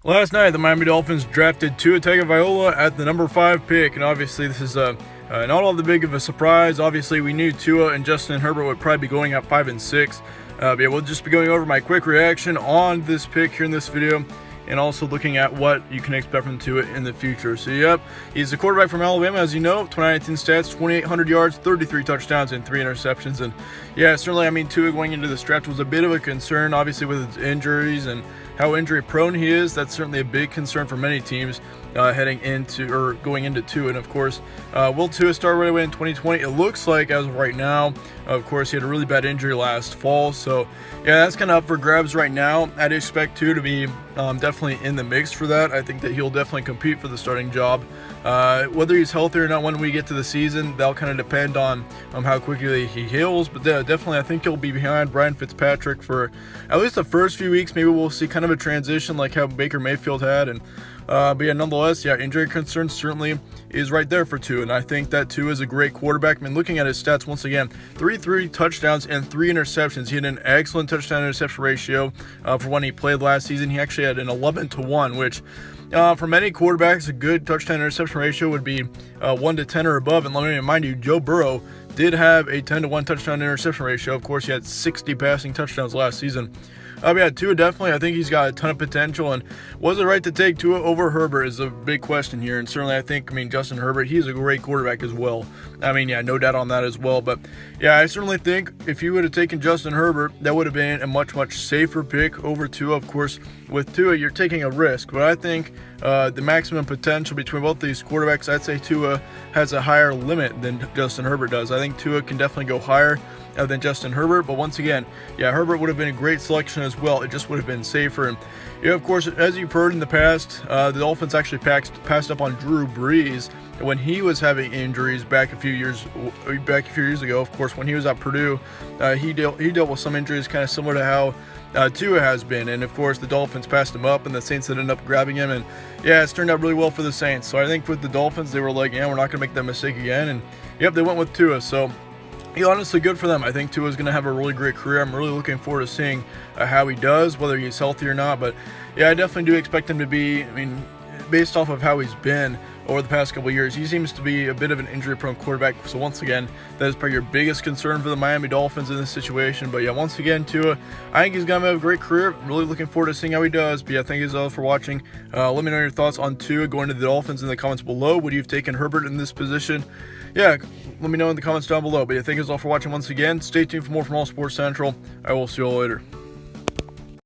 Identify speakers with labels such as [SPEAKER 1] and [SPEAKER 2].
[SPEAKER 1] Last night, the Miami Dolphins drafted Tua Tagovailoa at the number 5 pick, and obviously this is not all that big of a surprise. Obviously, we knew Tua and Justin Herbert would probably be going at 5 and 6. But yeah, we'll just be going over my quick reaction on this pick here in this video, and also looking at what you can expect from Tua in the future. So, yep, he's a quarterback from Alabama, as you know. 2019 stats, 2,800 yards, 33 touchdowns, and 3 interceptions. And, yeah, certainly, Tua going into this draft was a bit of a concern, obviously, with his injuries and how injury-prone he is. That's certainly a big concern for many teams heading into or going into Tua. And, of course, will Tua start right away in 2020? It looks like, as of right now, of course, he had a really bad injury last fall. So, yeah, that's kind of up for grabs right now. I'd expect Tua to be definitely in the mix for that. I think that he'll definitely compete for the starting job. Whether he's healthy or not when we get to the season, that'll kind of depend on how quickly he heals. But definitely, I think he'll be behind Ryan Fitzpatrick for at least the first few weeks. Maybe we'll see kind of a transition like how Baker Mayfield had. And but yeah, nonetheless, yeah, injury concern certainly is right there for Tua, and I think that Tua is a great quarterback. Looking at his stats once again, 3 touchdowns and 3 interceptions. He had an excellent touchdown-interception ratio for when he played last season. He actually had an 11-to-1, which for many quarterbacks, a good touchdown-interception ratio would be 1 to 10 or above. And let me remind you, Joe Burrow did have a 10-to-1 touchdown-interception ratio. Of course, he had 60 passing touchdowns last season. Yeah, Tua definitely, I think he's got a ton of potential, and was it right to take Tua over Herbert is a big question here, and certainly I think, Justin Herbert, he's a great quarterback as well. Yeah, no doubt on that as well, but yeah, I certainly think if you would have taken Justin Herbert, that would have been a much, much safer pick over Tua. Of course, with Tua, you're taking a risk, but I think the maximum potential between both these quarterbacks, I'd say Tua has a higher limit than Justin Herbert does. I think Tua can definitely go higher than Justin Herbert, but once again, yeah, Herbert would have been a great selection as well. It just would have been safer. And yeah, of course, as you've heard in the past, the Dolphins actually passed up on Drew Brees when he was having injuries back a few years ago. Of course, when he was at Purdue, he dealt with some injuries kind of similar to how Tua has been, and of course the Dolphins passed him up, and the Saints ended up grabbing him, and yeah, it's turned out really well for the Saints. So I think with the Dolphins, they were like, yeah, we're not going to make that mistake again, and yep, they went with Tua. So yeah, honestly, good for them. I think Tua's going to have a really great career. I'm really looking forward to seeing how he does, whether he's healthy or not. But yeah, I definitely do expect him to be, based off of how he's been over the past couple of years, he seems to be a bit of an injury-prone quarterback. So once again, that is probably your biggest concern for the Miami Dolphins in this situation. But yeah, once again, Tua, I think he's going to have a great career. Really looking forward to seeing how he does. But yeah, thank you all for watching. Let me know your thoughts on Tua going to the Dolphins in the comments below. Would you have taken Herbert in this position? Yeah, let me know in the comments down below. But yeah, thank you all for watching once again. Stay tuned for more from All Sports Central. I will see you all later.